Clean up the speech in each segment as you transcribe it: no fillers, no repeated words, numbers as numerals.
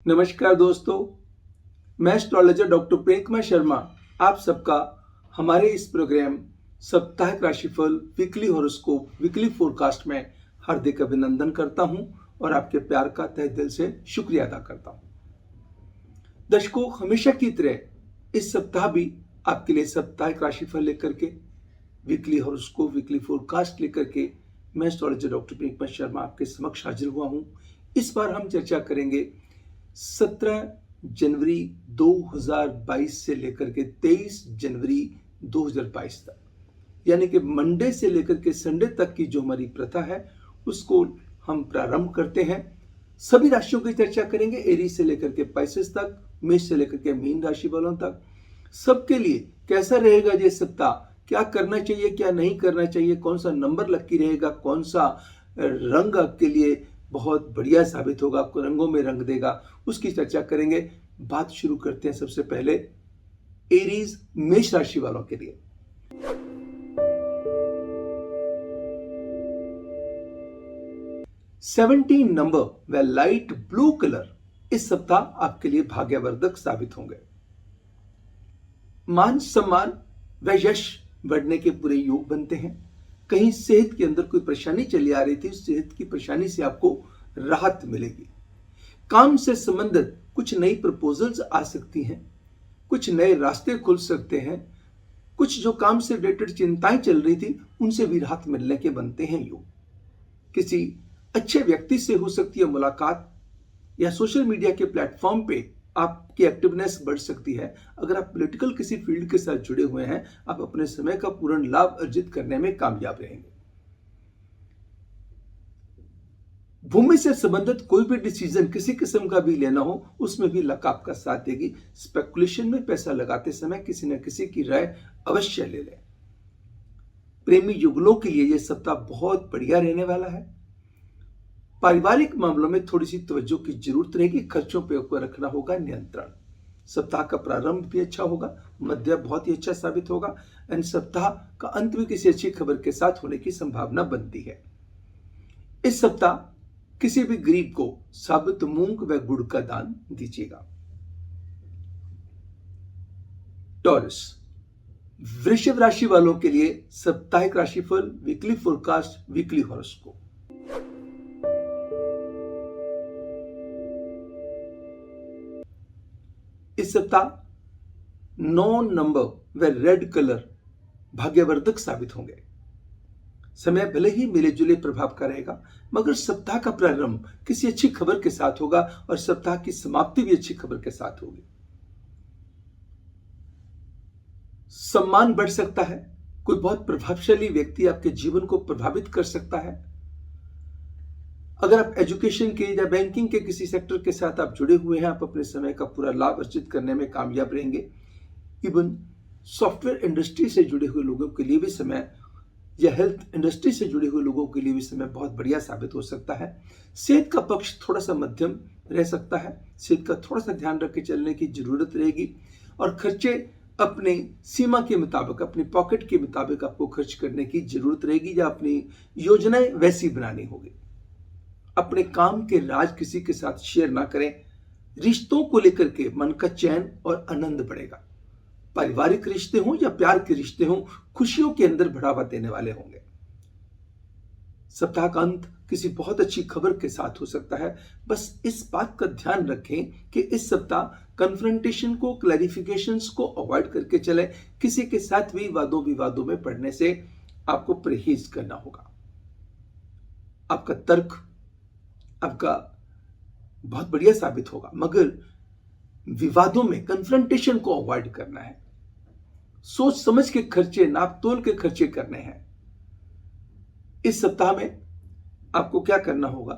नमस्कार दोस्तों, मैं एस्ट्रोलॉजर डॉक्टर प्रेम कुमार शर्मा आप सबका हमारे इस प्रोग्राम साप्ताहिक राशिफल वीकली हॉरोस्कोप वीकली फोरकास्ट में हार्दिक अभिनंदन करता हूं और आपके प्यार का तहे दिल से शुक्रिया अदा करता हूं। दर्शकों, हमेशा की तरह इस सप्ताह भी आपके लिए साप्ताहिक राशिफल लेकर के वीकली हॉरोस्कोप वीकली फोरकास्ट लेकर के मैं एस्ट्रोलॉजर डॉक्टर प्रेम कुमार शर्मा आपके समक्ष हाजिर हुआ हूं। इस बार हम चर्चा करेंगे 17 जनवरी 2022 से लेकर के 23 जनवरी 2022 तक, यानी कि मंडे से लेकर के संडे तक की जो हमारी प्रथा है उसको हम प्रारंभ करते हैं। सभी राशियों की चर्चा करेंगे, एरीज से लेकर के पाइसेस तक, मेष से लेकर के मीन राशि वालों तक। सबके लिए कैसा रहेगा ये सप्ताह, क्या करना चाहिए क्या नहीं करना चाहिए, कौन सा नंबर लकी रहेगा, कौन सा रंग आपके लिए बहुत बढ़िया साबित होगा, आपको रंगों में रंग देगा, उसकी चर्चा करेंगे। बात शुरू करते हैं सबसे पहले एरीज मेष राशि वालों के लिए। सेवनटीन नंबर व लाइट ब्लू कलर इस सप्ताह आपके लिए भाग्यवर्धक साबित होंगे। मान सम्मान व यश बढ़ने के पूरे योग बनते हैं। कहीं सेहत के अंदर कोई परेशानी चली आ रही थी, उस सेहत की परेशानी से आपको राहत मिलेगी। काम से संबंधित कुछ नई प्रपोजल्स आ सकती हैं, कुछ नए रास्ते खुल सकते हैं, कुछ जो काम से रिलेटेड चिंताएं चल रही थी उनसे भी राहत मिलने के बनते हैं योग। किसी अच्छे व्यक्ति से हो सकती है मुलाकात, या सोशल मीडिया के प्लेटफॉर्म पे आपकी एक्टिवनेस बढ़ सकती है। अगर आप पॉलिटिकल किसी फील्ड के साथ जुड़े हुए हैं, आप अपने समय का पूर्ण लाभ अर्जित करने में कामयाब रहेंगे। भूमि से संबंधित कोई भी डिसीजन किसी किस्म का भी लेना हो, उसमें भी लक आपका साथ देगी। स्पेकुलेशन में पैसा लगाते समय किसी न किसी की राय अवश्य ले लें। प्रेमी युगलों के लिए यह सप्ताह बहुत बढ़िया रहने वाला है। पारिवारिक मामलों में थोड़ी सी तवज्जो की जरूरत रहेगी, खर्चों पे ऊपर रखना होगा नियंत्रण। सप्ताह का प्रारंभ भी अच्छा होगा, मध्य बहुत ही अच्छा साबित होगा, एंड सप्ताह का अंत भी किसी अच्छी खबर के साथ होने की संभावना बनती है। इस सप्ताह किसी भी गरीब को साबुत मूंग व गुड़ का दान दीजिएगा। टॉरस वृषभ राशि वालों के लिए साप्ताहिक राशिफल वीकली फोरकास्ट वीकली हॉरोस्कोप। इस सप्ताह 9 नंबर व रेड कलर भाग्यवर्धक साबित होंगे। समय भले ही मिले जुले प्रभाव का रहेगा, मगर सप्ताह का प्रारंभ किसी अच्छी खबर के साथ होगा और सप्ताह की समाप्ति भी अच्छी खबर के साथ होगी। सम्मान बढ़ सकता है, कोई बहुत प्रभावशाली व्यक्ति आपके जीवन को प्रभावित कर सकता है। अगर आप एजुकेशन के या बैंकिंग के किसी सेक्टर के साथ आप जुड़े हुए हैं, आप अपने समय का पूरा लाभ अर्जित करने में कामयाब रहेंगे। इवन सॉफ्टवेयर इंडस्ट्री से जुड़े हुए लोगों के लिए भी समय, या हेल्थ इंडस्ट्री से जुड़े हुए लोगों के लिए भी समय बहुत बढ़िया साबित हो सकता है। सेहत का पक्ष थोड़ा सा मध्यम रह सकता है, सेहत का थोड़ा सा ध्यान रख के चलने की जरूरत रहेगी, और खर्चे अपने सीमा के मुताबिक, अपनी पॉकेट के मुताबिक आपको खर्च करने की जरूरत रहेगी, या अपनी योजनाएं वैसी बनानी होगी। अपने काम के राज किसी के साथ शेयर ना करें। रिश्तों को लेकर के मन का चैन और आनंद बढ़ेगा। पारिवारिक रिश्ते हों या प्यार के रिश्ते हों, खुशियों के अंदर बढ़ावा देने वाले होंगे। सप्ताह का अंत किसी बहुत अच्छी खबर के साथ हो सकता है। बस इस बात का ध्यान रखें कि इस सप्ताह कन्फ्रंटेशन को, क्लैरिफिकेशंस को अवॉइड करके चले। किसी के साथ भी वादों विवादों में पड़ने से आपको परहेज करना होगा। आपका तर्क आपका बहुत बढ़िया साबित होगा, मगर विवादों में कन्फ्रंटेशन को अवॉइड करना है। सोच समझ के खर्चे, नाप तोल के खर्चे करने हैं। इस सप्ताह में आपको क्या करना होगा,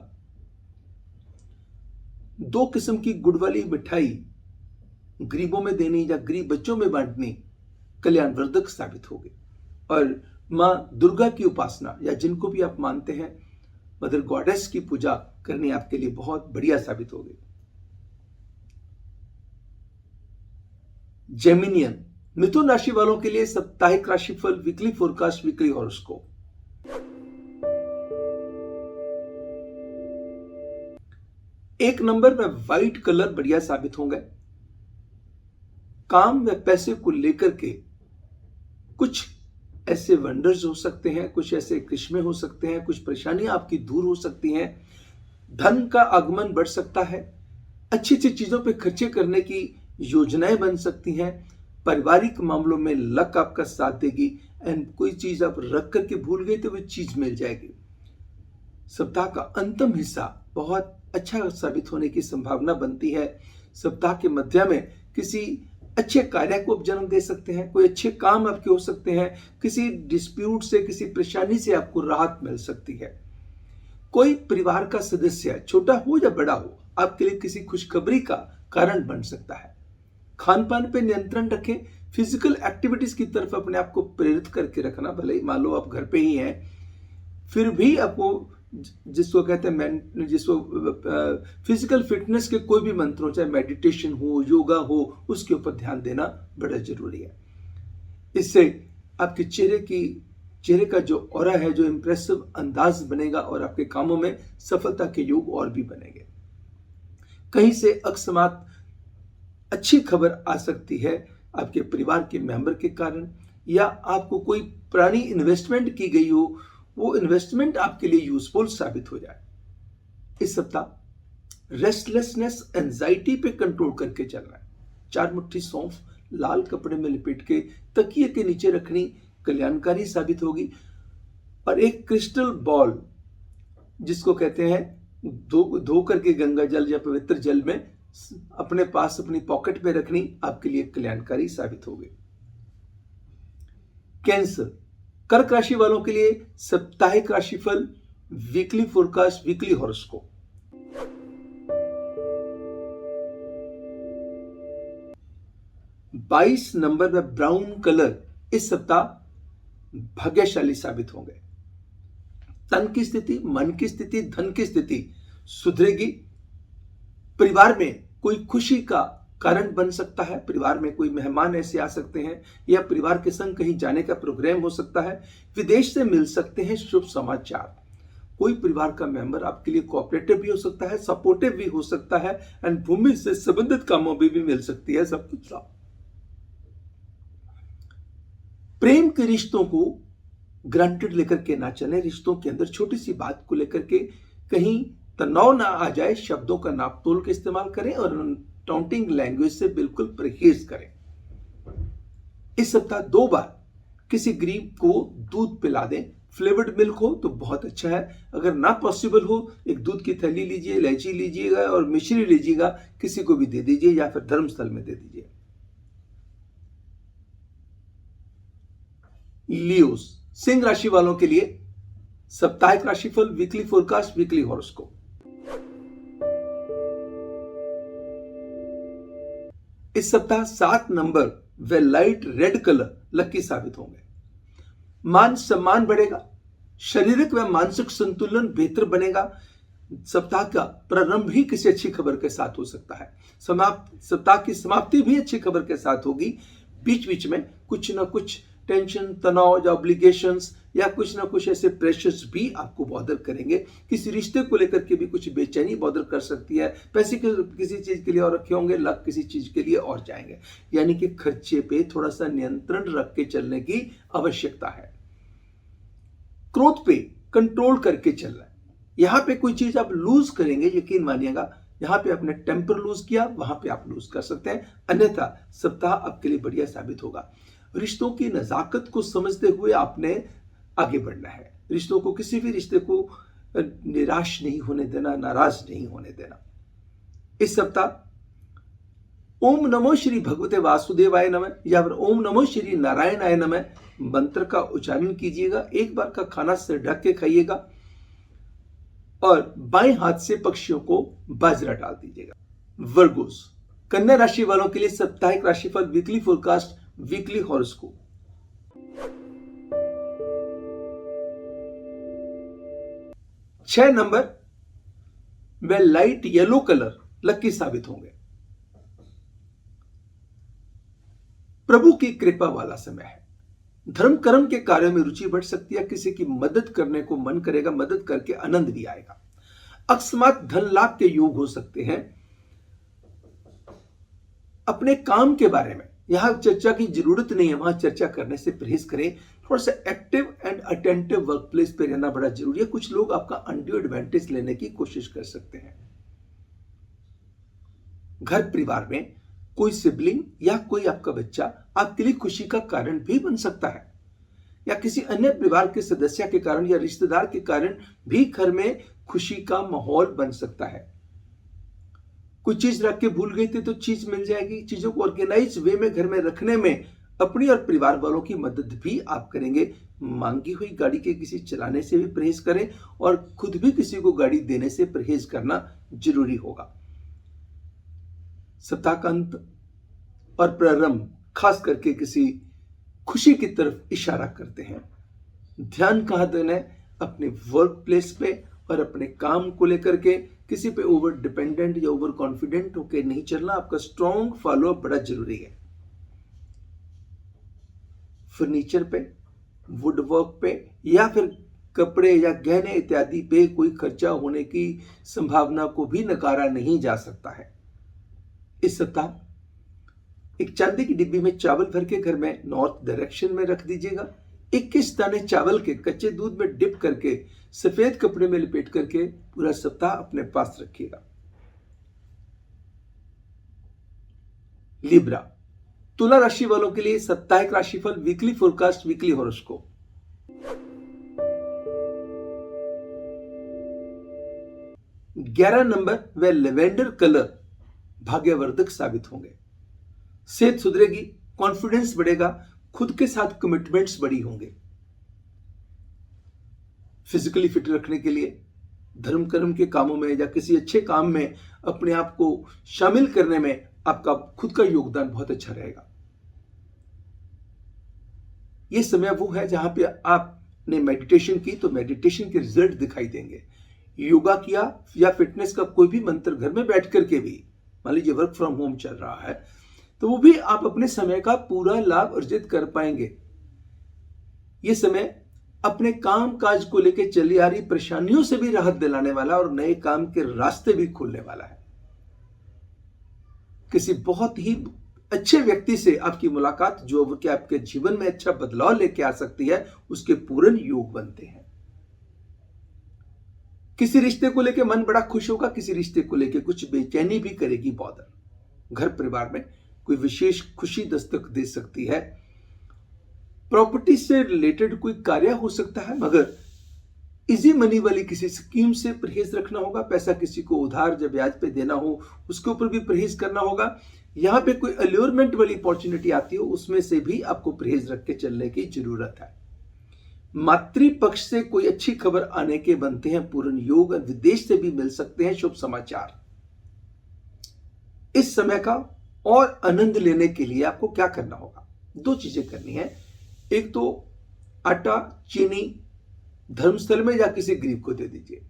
2 किस्म की गुड़ वाली मिठाई गरीबों में देनी या गरीब बच्चों में बांटनी कल्याणवर्धक साबित होगी। और मां दुर्गा की उपासना, या जिनको भी आप मानते हैं, मदर गॉडेस की पूजा करनी आपके लिए बहुत बढ़िया साबित होगी। जेमिनियन मिथुन राशि वालों के लिए साप्ताहिक राशिफल weekly forecast weekly horoscope. 1 number में व्हाइट कलर बढ़िया साबित होंगे। काम व पैसे को लेकर के कुछ ऐसे वंडर्स हो सकते हैं, कुछ ऐसे करिश्मे हो सकते हैं, कुछ परेशानियां आपकी दूर हो सकती हैं, धन का आगमन बढ़ सकता है, अच्छी अच्छी चीजों पे खर्चे करने की योजनाएं बन सकती हैं, पारिवारिक मामलों में लक आपका साथ देगी एंड कोई चीज आप रख करके भूल गए तो वो चीज मिल जाएगी। सप्ताह का अंतिम हिस्सा बहुत अच्छा साबित होने की संभावना बनती है। सप्ताह के मध्य में किसी अच्छे कार्य को आप जन्म दे सकते हैं, कोई अच्छे काम आपके हो सकते हैं, किसी डिस्प्यूट से, किसी परेशानी से आपको राहत मिल सकती है। कोई परिवार का सदस्य छोटा हो या बड़ा हो आपके लिए किसी खुशखबरी का कारण बन सकता है। खान पान पे नियंत्रण रखें, फिजिकल एक्टिविटीज की तरफ अपने आप को प्रेरित करके रखना। भले ही मान लो आप घर पे ही हैं, फिर भी आपको जिसको कहते हैं जिसको फिजिकल फिटनेस के कोई भी मंत्र हो, चाहे मेडिटेशन हो, योगा हो, उसके ऊपर ध्यान देना बड़ा जरूरी है। इससे आपके चेहरे का जो ऑरा है, जो इंप्रेसिव अंदाज बनेगा और आपके कामों में सफलता के योग और भी बनेंगे। कहीं से अकस्मात अच्छी खबर आ सकती है आपके परिवार के मेंबर के कारण, या आपको कोई पुरानी इन्वेस्टमेंट की गई हो, वो इन्वेस्टमेंट आपके लिए यूजफुल साबित हो जाए। इस सप्ताह रेस्टलेसनेस, एंजाइटी पे कंट्रोल करके चलना है। 4 मुट्ठी सौंफ लाल कपड़े में लपेट के तकिए के नीचे रखनी कल्याणकारी साबित होगी। और एक क्रिस्टल बॉल, जिसको कहते हैं धो करके गंगा जल या पवित्र जल में अपने पास अपनी पॉकेट में रखनी, आपके लिए कल्याणकारी साबित होगी। कैंसर, कर्क राशि वालों के लिए साप्ताहिक राशिफल, वीकली फोरकास्ट, वीकली हॉरोस्कोप। बाईस नंबर में ब्राउन कलर इस सप्ताह भाग्यशाली साबित होंगे। तन की स्थिति, मन की स्थिति, धन की स्थिति सुधरेगी। परिवार में कोई खुशी का कारण बन सकता है, परिवार में कोई मेहमान ऐसे आ सकते हैं, या परिवार के संग कहीं जाने का प्रोग्राम हो सकता है। विदेश से मिल सकते हैं शुभ समाचार। कोई परिवार का मेंबर आपके लिए कोऑपरेटिव भी हो सकता है, सपोर्टिव भी हो सकता है, एंड भूमि से संबंधित कामों में भी मिल सकती है सब कुछ। प्रेम के रिश्तों को ग्रांटेड लेकर के ना चले। रिश्तों के अंदर छोटी सी बात को लेकर के कहीं तनाव ना आ जाए, शब्दों का नाप तोल के इस्तेमाल करें और टाउंटिंग लैंग्वेज से बिल्कुल परहेज करें। इस सप्ताह 2 बार किसी गरीब को दूध पिला दें। फ्लेवर्ड मिल्क हो तो बहुत अच्छा है, अगर ना पॉसिबल हो एक दूध की थैली लीजिए, इलायची लीजिएगा और मिश्री लीजिएगा, किसी को भी दे दीजिए या फिर धर्मस्थल में दे दीजिए। लियोस, सिंह राशि वालों के लिए साप्ताहिक राशिफल, वीकली फोरकास्ट, वीकली हॉरोस्कोप। इस सप्ताह 7 नंबर व लाइट रेड कलर लकी साबित होंगे। मान सम्मान बढ़ेगा, शारीरिक व मानसिक संतुलन बेहतर बनेगा। सप्ताह का प्रारंभ ही किसी अच्छी खबर के साथ हो सकता है, सप्ताह की समाप्ति भी अच्छी खबर के साथ होगी। बीच बीच में कुछ ना कुछ टेंशन, तनाव या ऑब्लिगेशंस या कुछ ना कुछ ऐसे प्रेशर्स भी आपको बॉदर करेंगे। किसी रिश्ते को लेकर के भी कुछ बेचैनी बॉदर कर सकती है। पैसे किसी चीज के लिए और रखे होंगे, लक किसी चीज के लिए और जाएंगे। यानी कि खर्चे पे थोड़ा सा नियंत्रण रख के चलने की आवश्यकता है। क्रोध पे कंट्रोल करके चलना है। यहां पे कोई चीज आप लूज करेंगे, यकीन मानिएगा, यहां पे आपने टेम्पर लूज किया, वहां पे आप लूज कर सकते हैं। अन्यथा सप्ताह आपके लिए बढ़िया साबित होगा। रिश्तों की नजाकत को समझते हुए आपने आगे बढ़ना है। रिश्तों को, किसी भी रिश्ते को निराश नहीं होने देना, नाराज नहीं होने देना। इस सप्ताह ओम नमो श्री भगवते वासुदेवाय नमः या फिर ओम नमो श्री नारायणाय नमः मंत्र का उच्चारण कीजिएगा। एक बार का खाना सिर ढक के खाइएगा और बाएं हाथ से पक्षियों को बाजरा डाल दीजिएगा। वर्गोस, कन्या राशि वालों के लिए साप्ताहिक राशिफल, वीकली फोरकास्ट, वीकली हॉरोस्कोप। छह नंबर वे लाइट येलो कलर लकी साबित होंगे। प्रभु की कृपा वाला समय है। धर्म कर्म के कार्यों में रुचि बढ़ सकती है। किसी की मदद करने को मन करेगा, मदद करके आनंद भी आएगा। अकस्मात धन लाभ के योग हो सकते हैं। अपने काम के बारे में यहां चर्चा की जरूरत नहीं है, वहां चर्चा करने से परहेज करें। थोड़ा सा active and attentive work place पे रहना बड़ा जरूरी है। कुछ लोग आपका अनड्यू एडवांटेज लेने की कोशिश कर सकते हैं। घर परिवार में कोई सिबलिंग या कोई आपका बच्चा आपके लिए खुशी का कारण भी बन सकता है, या किसी अन्य परिवार के सदस्य के कारण या रिश्तेदार के कारण भी घर में खुशी का माहौल बन सकता है। कोई चीज रख के भूल गई थी तो चीज मिल जाएगी। चीजों को ऑर्गेनाइज वे में घर में रखने में अपनी और परिवार वालों की मदद भी आप करेंगे। मांगी हुई गाड़ी के किसी चलाने से भी परहेज करें और खुद भी किसी को गाड़ी देने से परहेज करना जरूरी होगा। सप्ताह का अंत और प्रारंभ खास करके किसी खुशी की तरफ इशारा करते हैं। ध्यान कहां देना है? अपने वर्क प्लेस पे और अपने काम को लेकर के। किसी पे ओवर डिपेंडेंट या ओवर कॉन्फिडेंट होकर नहीं चलना। आपका स्ट्रॉन्ग फॉलोअप बड़ा जरूरी है। फर्नीचर पे, वुड वर्क पे या फिर कपड़े या गहने इत्यादि पे कोई खर्चा होने की संभावना को भी नकारा नहीं जा सकता है। इस सप्ताह एक चांदी की डिब्बी में चावल भर के घर में नॉर्थ डायरेक्शन में रख दीजिएगा। 21 दाने चावल के कच्चे दूध में डिप करके सफेद कपड़े में लपेट करके पूरा सप्ताह अपने पास रखिएगा। लिब्रा, तुला राशि वालों के लिए साप्ताहिक राशिफल, वीकली फोरकास्ट, वीकली हॉरोस्कोप। ग्यारह नंबर व लेवेंडर कलर भाग्यवर्धक साबित होंगे। सेहत सुधरेगी, कॉन्फिडेंस बढ़ेगा, खुद के साथ कमिटमेंट्स बड़ी होंगे। फिजिकली फिट रखने के लिए धर्म कर्म के कामों में या किसी अच्छे काम में अपने आप को शामिल करने में आपका खुद का योगदान बहुत अच्छा रहेगा। यह समय वो है जहां पे आपने मेडिटेशन की तो मेडिटेशन के रिजल्ट दिखाई देंगे। योगा किया या फिटनेस का कोई भी मंत्र घर में बैठ करके भी, मान लीजिए वर्क फ्रॉम होम चल रहा है, तो वो भी आप अपने समय का पूरा लाभ अर्जित कर पाएंगे। ये समय अपने काम काज को लेकर चली आ रही परेशानियों से भी राहत दिलाने वाला और नए काम के रास्ते भी खोलने वाला है। किसी बहुत ही अच्छे व्यक्ति से आपकी मुलाकात जो कि आपके जीवन में अच्छा बदलाव लेके आ सकती है, उसके पूर्ण योग बनते हैं। किसी रिश्ते को लेकर मन बड़ा खुश होगा, किसी रिश्ते को लेकर कुछ बेचैनी भी करेगी बॉदर। घर परिवार में कोई विशेष खुशी दस्तक दे सकती है। प्रॉपर्टी से रिलेटेड कोई कार्य हो सकता है, मगर इजी मनी वाली किसी स्कीम से परहेज रखना होगा। पैसा किसी को उधार जब ब्याज पे देना हो उसके ऊपर भी परहेज करना होगा। यहां पे कोई अल्योरमेंट वाली अपॉर्चुनिटी आती हो उसमें से भी आपको परहेज रख के चलने की जरूरत है। मातृपक्ष से कोई अच्छी खबर आने के बनते हैं पूर्ण योग। विदेश से भी मिल सकते हैं शुभ समाचार। इस समय का और आनंद लेने के लिए आपको क्या करना होगा? दो चीजें करनी है। एक तो आटा चीनी धर्मस्थल में या किसी गरीब को दे दीजिए।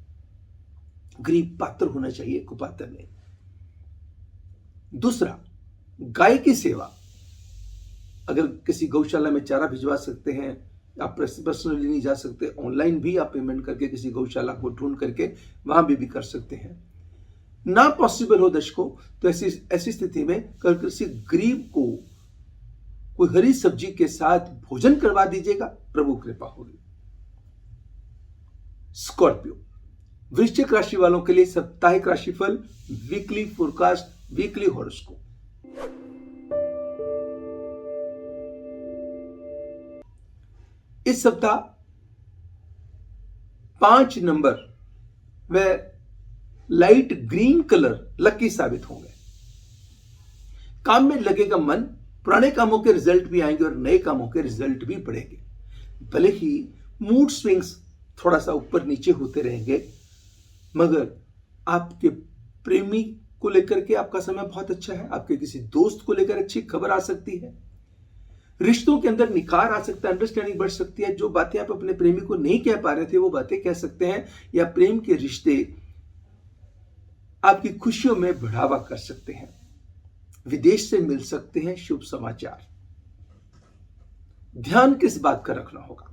गरीब पात्र होना चाहिए, कुपात्र नहीं। दूसरा, गाय की सेवा। अगर किसी गौशाला में चारा भिजवा सकते हैं, आप पर्सनली नहीं जा सकते, ऑनलाइन भी आप पेमेंट करके किसी गौशाला को ढूंढ करके वहां भी कर सकते हैं। ना पॉसिबल हो दर्शकों तो ऐसी स्थिति में किसी गरीब को कोई हरी सब्जी के साथ भोजन करवा दीजिएगा, प्रभु कृपा होगी। स्कॉर्पियो, वृश्चिक राशि वालों के लिए साप्ताहिक राशिफल, वीकली फोरकास्ट, वीकली हॉरोस्कोप। इस सप्ताह 5 नंबर व लाइट ग्रीन कलर लकी साबित होंगे। काम में लगेगा मन, पुराने कामों के रिजल्ट भी आएंगे और नए कामों के रिजल्ट भी बढ़ेंगे। भले ही मूड स्विंग्स थोड़ा सा ऊपर नीचे होते रहेंगे, मगर आपके प्रेमी को लेकर के आपका समय बहुत अच्छा है। आपके किसी दोस्त को लेकर अच्छी खबर आ सकती है। रिश्तों के अंदर निखार आ सकता है, अंडरस्टैंडिंग बढ़ सकती है। जो बातें आप अपने प्रेमी को नहीं कह पा रहे थे वो बातें कह सकते हैं, या प्रेम के रिश्ते आपकी खुशियों में बढ़ावा कर सकते हैं। विदेश से मिल सकते हैं शुभ समाचार। ध्यान किस बात का रखना होगा?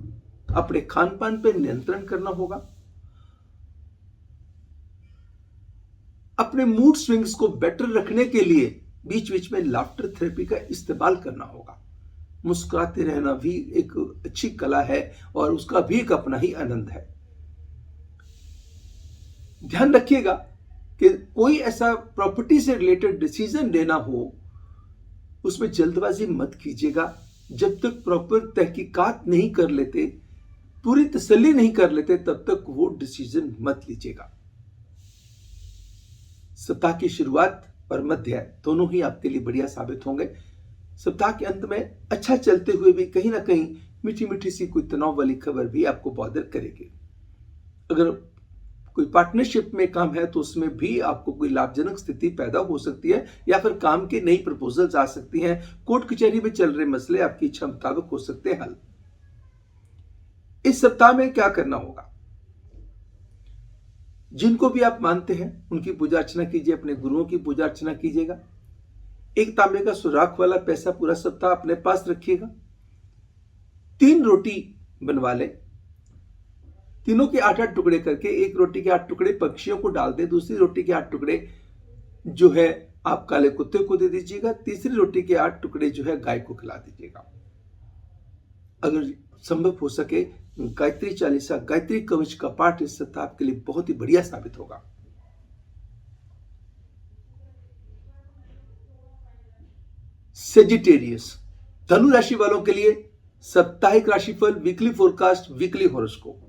अपने खान पान पर नियंत्रण करना होगा। अपने मूड स्विंग्स को बेटर रखने के लिए बीच बीच में लाफ्टर थेरेपी का इस्तेमाल करना होगा। मुस्कुराते रहना भी एक अच्छी कला है और उसका भी एक अपना ही आनंद है। ध्यान रखिएगा कि कोई ऐसा प्रॉपर्टी से रिलेटेड डिसीजन लेना हो, उसमें जल्दबाजी मत कीजिएगा। जब तक प्रॉपर तहकीकात नहीं कर लेते, पूरी तसल्ली नहीं कर लेते, तब तक वो डिसीजन मत लीजिएगा। सप्ताह की शुरुआत और मध्य दोनों ही आपके लिए बढ़िया साबित होंगे। सप्ताह के अंत में अच्छा चलते हुए भी कहीं ना कहीं मीठी मीठी सी कोई तनाव वाली खबर भी आपको बॉदर करेगी। अगर कोई पार्टनरशिप में काम है तो उसमें भी आपको कोई लाभजनक स्थिति पैदा हो सकती है, या फिर काम की नई प्रपोजल्स आ सकती हैं। कोर्ट कचहरी में चल रहे मसले आपकी इच्छा मुताबिक हो सकते हैं हल। इस सप्ताह में क्या करना होगा? जिनको भी आप मानते हैं उनकी पूजा अर्चना कीजिए, अपने गुरुओं की पूजा अर्चना कीजिएगा। एक तांबे का सुराख वाला पैसा पूरा सप्ताह अपने पास रखिएगा। 3 रोटी बनवा लें, तीनों के 8-8 टुकड़े करके, एक रोटी के 8 टुकड़े पक्षियों को डाल दें, दूसरी रोटी के 8 टुकड़े जो है आप काले कुत्ते को दे दीजिएगा, तीसरी रोटी के 8 टुकड़े जो है गाय को खिला दीजिएगा। अगर संभव हो सके गायत्री चालीसा, गायत्री कवच का पाठ इस सप्ताह आपके लिए बहुत ही बढ़िया साबित होगा। सेजिटेरियस, धनु राशि वालों के लिए साप्ताहिक राशिफल, वीकली फोरकास्ट, वीकली हॉरोस्कोप।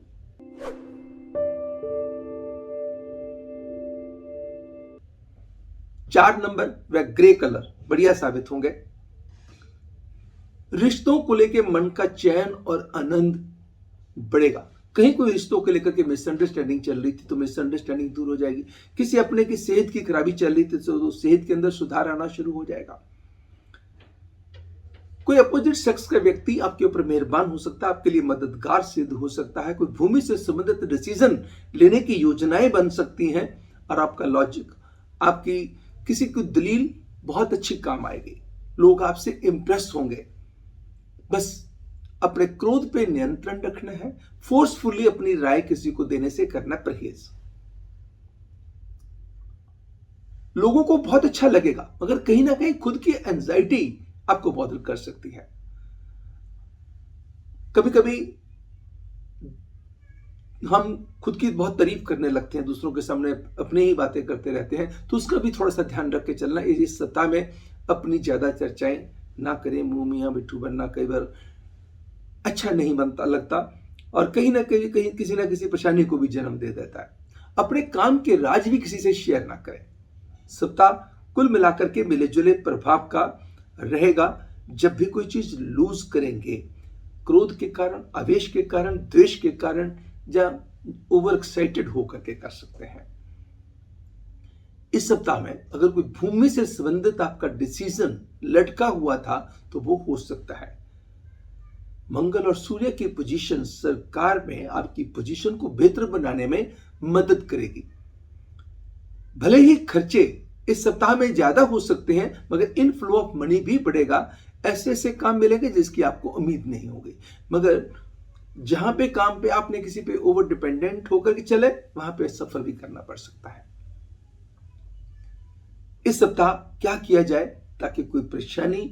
चार नंबर व ग्रे कलर बढ़िया साबित होंगे। रिश्तों को लेकर मन का चैन और आनंद बढ़ेगा। कहीं कोई रिश्तों को लेकर के मिसअंडरस्टैंडिंग चल रही थी तो मिसअंडरस्टैंडिंग दूर हो जाएगी। किसी अपने की सेहत की खराबी चल रही थी तो सेहत के अंदर सुधार आना शुरू हो जाएगा। कोई अपोजिट सेक्स का व्यक्ति आपके ऊपर मेहरबान हो सकता है, आपके लिए मददगार सिद्ध हो सकता है। कोई भूमि से संबंधित डिसीजन लेने की योजनाएं बन सकती हैं और आपका लॉजिक, आपकी किसी की दलील बहुत अच्छी काम आएगी। लोग आपसे इंप्रेस होंगे। बस अपने क्रोध पे नियंत्रण रखना है। फोर्सफुली अपनी राय किसी को देने से करना परहेज। लोगों को बहुत अच्छा लगेगा मगर कहीं ना कहीं खुद की एंजाइटी आपको बॉदर कर सकती है। कभी कभी हम खुद की बहुत तारीफ करने लगते हैं, दूसरों के सामने अपनी ही बातें करते रहते हैं, तो उसका भी थोड़ा सा ध्यान रख के चलना। इस सप्ताह में अपनी ज्यादा चर्चाएं ना करें। मुंह मियां बिट्ठू बनना कई बार अच्छा नहीं बनता लगता और कहीं ना कहीं किसी ना किसी परेशानी को भी जन्म दे देता है। अपने काम के राज भी किसी से शेयर ना करें। सप्ताह कुल मिलाकर के मिले जुले प्रभाव का रहेगा। जब भी कोई चीज लूज करेंगे, क्रोध के कारण, आवेश के कारण, द्वेष के कारण या ओवर एक्साइटेड होकर के कर सकते हैं। इस सप्ताह में अगर कोई भूमि से संबंधित आपका डिसीजन लटका हुआ था तो वो हो सकता है। मंगल और सूर्य की पोजीशन सरकार में आपकी पोजीशन को बेहतर बनाने में मदद करेगी। भले ही खर्चे इस सप्ताह में ज्यादा हो सकते हैं मगर इनफ्लो ऑफ मनी भी बढ़ेगा। ऐसे ऐसे काम मिलेंगे जिसकी आपको उम्मीद नहीं होगी, मगर जहां पे काम पे आपने किसी पे ओवर डिपेंडेंट होकर के चले वहां पे सफर भी करना पड़ सकता है। इस सप्ताह क्या किया जाए ताकि कोई परेशानी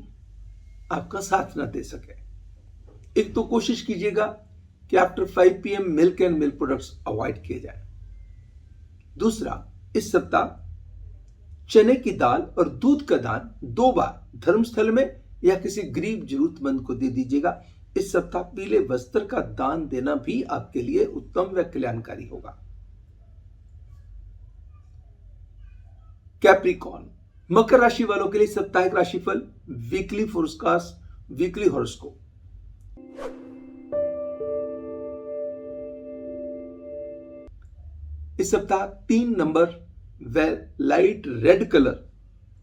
आपका साथ ना दे सके? एक तो कोशिश कीजिएगा कि after 5 PM milk and milk products avoid किए जाए। दूसरा, इस सप्ताह चने की दाल और दूध का दान 2 बार धर्मस्थल में या किसी गरीब जरूरतमंद को दे दीजिएगा। इस सप्ताह पीले वस्त्र का दान देना भी आपके लिए उत्तम व कल्याणकारी होगा। कैप्रिकॉर्न, मकर राशि वालों के लिए साप्ताहिक राशिफल, वीकली फोरकास्ट, वीकली हॉरोस्कोप। इस सप्ताह 3 नंबर व लाइट रेड कलर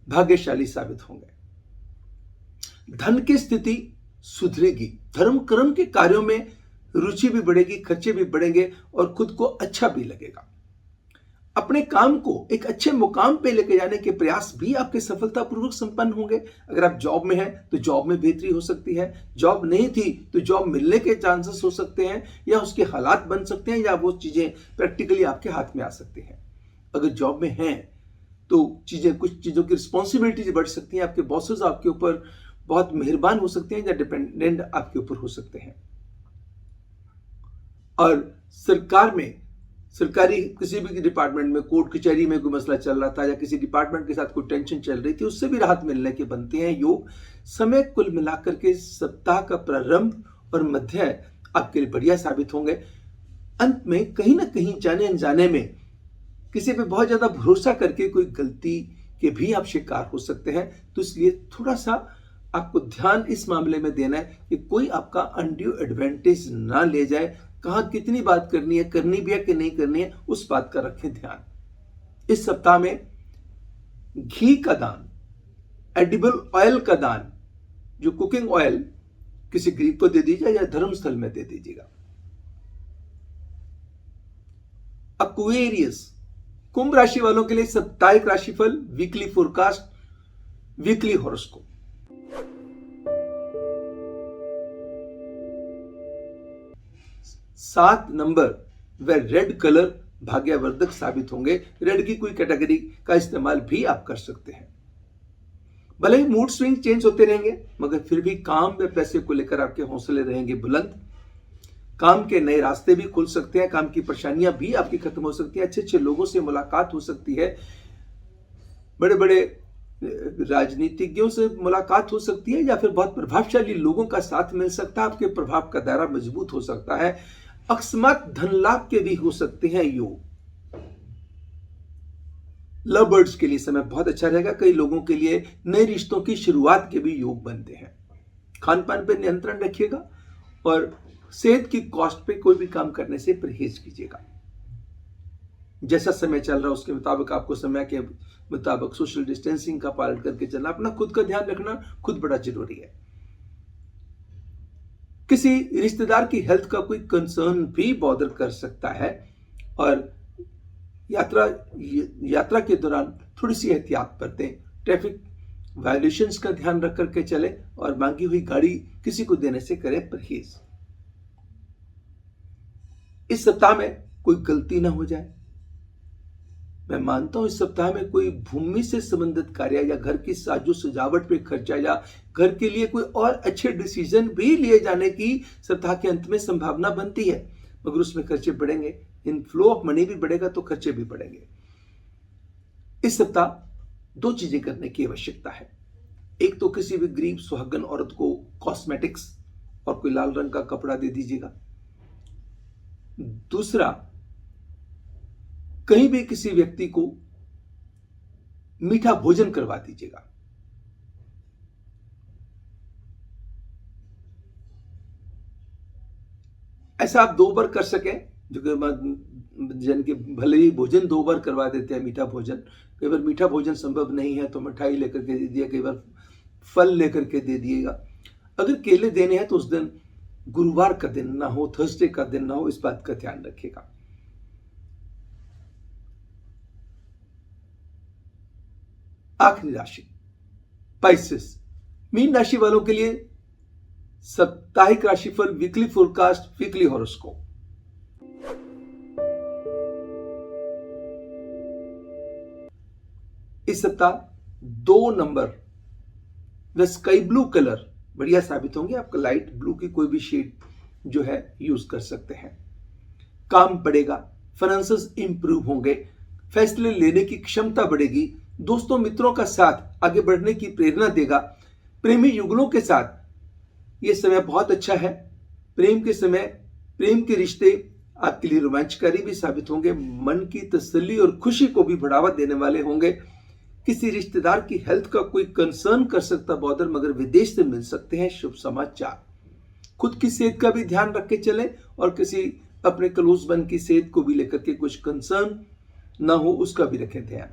भाग्यशाली साबित होंगे। धन की स्थिति सुधरेगी, धर्म कर्म के कार्यों में रुचि भी बढ़ेगी, खर्चे भी बढ़ेंगे और खुद को अच्छा भी लगेगा। अपने काम को एक अच्छे मुकाम पे लेके जाने के प्रयास भी आपके सफलतापूर्वक संपन्न होंगे। अगर आप जॉब में हैं तो जॉब में बेहतरी हो सकती है, जॉब नहीं थी तो जॉब मिलने के चांसेस हो सकते हैं या उसके हालात बन सकते हैं या वो चीजें प्रैक्टिकली आपके हाथ में आ सकती हैं। अगर जॉब में हैं तो कुछ चीज़ों की रिस्पॉन्सिबिलिटीज बढ़ सकती हैं, आपके बॉसेस आपके ऊपर बहुत मेहरबान हो सकते हैं या डिपेंडेंट आपके ऊपर हो सकते हैं। और सरकारी किसी भी डिपार्टमेंट में, कोर्ट कचहरी में कोई मसला चल रहा था या किसी डिपार्टमेंट के साथ कोई टेंशन चल रही थी, उससे भी राहत मिलने के बनते हैं योग। समय कुल मिलाकर के सप्ताह का प्रारंभ और मध्य आपके लिए बढ़िया साबित होंगे। अंत में कहीं ना कहीं जाने अनजाने में किसी पे बहुत ज्यादा भरोसा करके कोई गलती के भी आप शिकार हो सकते हैं। तो इसलिए थोड़ा सा आपको ध्यान इस मामले में देना है कि कोई आपका अनड्यू एडवांटेज ना ले जाए। कहाँ कितनी बात करनी है, करनी भी है कि नहीं करनी है, उस बात का रखें ध्यान। इस सप्ताह में घी का दान, एडिबल ऑयल का दान, जो कुकिंग ऑयल, किसी गरीब को दे दीजिए या धर्मस्थल में दे दीजिएगा। एक्वेरियस, कुंभ राशि वालों के लिए साप्ताहिक राशिफल, वीकली फोरकास्ट, वीकली हॉरोस्कोप। सात नंबर व रेड कलर भाग्यवर्धक साबित होंगे। रेड की कोई कैटेगरी का इस्तेमाल भी आप कर सकते हैं। भले ही मूड स्विंग चेंज होते रहेंगे, मगर फिर भी काम व पैसे को लेकर आपके हौसले रहेंगे बुलंद। काम के नए रास्ते भी खुल सकते हैं, काम की परेशानियां भी आपकी खत्म हो सकती है, अच्छे अच्छे लोगों से मुलाकात हो सकती है, बड़े बड़े राजनीतिज्ञों से मुलाकात हो सकती है, या फिर बहुत प्रभावशाली लोगों का साथ मिल सकता है, आपके प्रभाव का दायरा मजबूत हो सकता है। अकस्मात धन लाभ के भी हो सकते हैं योग। लव बर्ड्स के लिए समय बहुत अच्छा रहेगा। कई लोगों के लिए नए रिश्तों की शुरुआत के भी योग बनते हैं। खान पान पर नियंत्रण रखिएगा और सेहत की कॉस्ट पे कोई भी काम करने से परहेज कीजिएगा। जैसा समय चल रहा है उसके मुताबिक आपको समय के मुताबिक सोशल डिस्टेंसिंग का पालन करके चलना, अपना खुद का ध्यान रखना खुद बड़ा जरूरी है। किसी रिश्तेदार की हेल्थ का कोई कंसर्न भी बॉदर कर सकता है और यात्रा के दौरान थोड़ी सी एहतियात बरतें। ट्रैफिक वायलेशंस का ध्यान रख करके चले और मांगी हुई गाड़ी किसी को देने से करें परहेज। इस सप्ताह में कोई गलती ना हो जाए। मैं मानता हूं इस सप्ताह में कोई भूमि से संबंधित कार्य या घर की साजो सजावट पे खर्चा या घर के लिए कोई और अच्छे डिसीजन भी लिए जाने की सप्ताह के अंत में संभावना बनती है, मगर उसमें खर्चे बढ़ेंगे। इनफ्लो ऑफ मनी भी बढ़ेगा तो खर्चे भी बढ़ेंगे। इस सप्ताह दो चीजें करने की आवश्यकता है। एक तो किसी भी गरीब सुहागन औरत को कॉस्मेटिक्स और कोई लाल रंग का कपड़ा दे दीजिएगा। दूसरा, कहीं भी किसी व्यक्ति को मीठा भोजन करवा दीजिएगा। ऐसा आप 2 बार कर सकें, जो कि जन के भले ही भोजन 2 बार करवा देते हैं, मीठा भोजन। कई बार मीठा भोजन संभव नहीं है तो मिठाई लेकर के दे दिया, कई बार फल लेकर के दे दिएगा। अगर केले देने हैं तो उस दिन गुरुवार का दिन ना हो, थर्सडे का दिन ना हो, इस बात का ध्यान रखिएगा। आखिरी राशि पाइसेस, मीन राशि वालों के लिए साप्ताहिक राशिफल, वीकली फोरकास्ट, वीकली हॉरोस्कोप। इस सप्ताह 2 नंबर व स्काई ब्लू कलर बढ़िया साबित होंगे। आपका लाइट ब्लू की कोई भी शेड जो है यूज कर सकते हैं। काम बढ़ेगा, फाइनेंसेस इंप्रूव होंगे, फैसले लेने की क्षमता बढ़ेगी, दोस्तों मित्रों का साथ आगे बढ़ने की प्रेरणा देगा। प्रेमी युगलों के साथ ये समय बहुत अच्छा है। प्रेम के समय प्रेम के रिश्ते आपके लिए रोमांचकारी भी साबित होंगे, मन की तसल्ली और खुशी को भी बढ़ावा देने वाले होंगे। किसी रिश्तेदार की हेल्थ का कोई कंसर्न कर सकता बॉदर, मगर विदेश से मिल सकते हैं शुभ समाचार। खुद की सेहत का भी ध्यान रख के चलें और किसी अपने क्लोज वन की सेहत को भी लेकर के कुछ कंसर्न ना हो, उसका भी रखें ध्यान।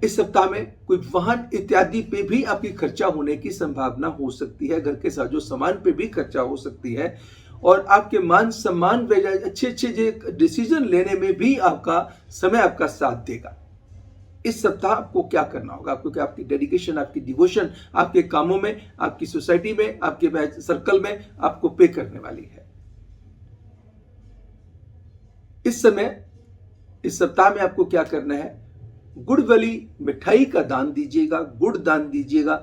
इस सप्ताह में कोई वाहन इत्यादि पे भी आपकी खर्चा होने की संभावना हो सकती है। घर के साजो सामान पे भी खर्चा हो सकती है और आपके मान सम्मान व अच्छे अच्छे डिसीजन लेने में भी आपका समय आपका साथ देगा। इस सप्ताह आपको क्या करना होगा? आपको क्या, आपकी डेडिकेशन, आपकी डिवोशन आपके कामों में, आपकी सोसाइटी में, आपके सर्कल में आपको पे करने वाली है। इस समय इस सप्ताह में आपको क्या करना है, गुड़ वाली मिठाई का दान दीजिएगा, गुड़ दान दीजिएगा,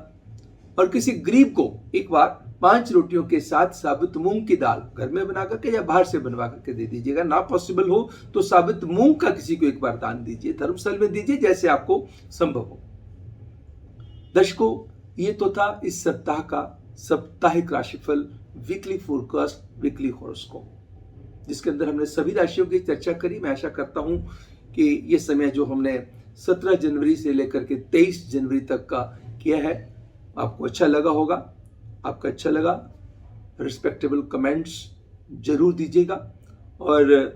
और किसी गरीब को एक बार 5 रोटियों के साथ साबुत मूंग की दाल घर में बना करके या बाहर से बनवा करके दे दीजिएगा। ना पॉसिबल हो तो साबुत मूंग का किसी को एक बार दान दीजिए, धर्मस्थल में दीजिए, जैसे आपको संभव हो। दर्शकों, ये तो था इस सप्ताह का साप्ताहिक राशिफल, वीकली फोरकास्ट, वीकली हॉरोस्कोप, जिसके अंदर हमने सभी राशियों की चर्चा करी। मैं आशा करता हूं कि ये समय जो हमने 17 जनवरी से लेकर के 23 जनवरी तक का किया है, आपको अच्छा लगा होगा। आपका अच्छा लगा, रिस्पेक्टेबल कमेंट्स जरूर दीजिएगा, और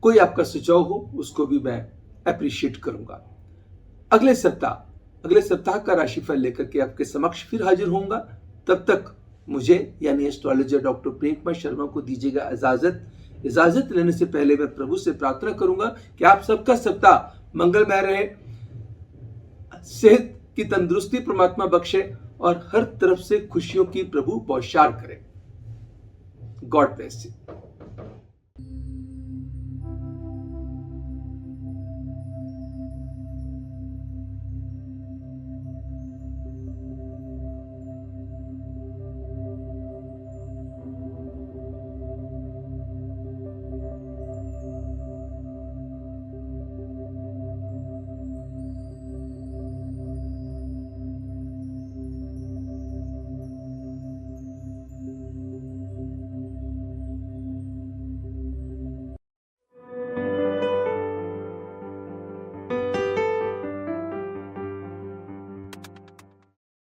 कोई आपका सुझाव हो उसको भी मैं अप्रिशिएट करूंगा। अगले सप्ताह का राशिफल लेकर के आपके समक्ष फिर हाजिर होऊंगा। तब तक मुझे यानी एस्ट्रोलॉजर डॉक्टर प्रेम कुमार शर्मा को दीजिएगा इजाजत लेने से पहले मैं प्रभु से प्रार्थना करूंगा कि आप सबका सप्ताह मंगलमय रहे, सेहत की तंदुरुस्ती परमात्मा बख्शे, और हर तरफ से खुशियों की प्रभु बौछार करे। God bless you.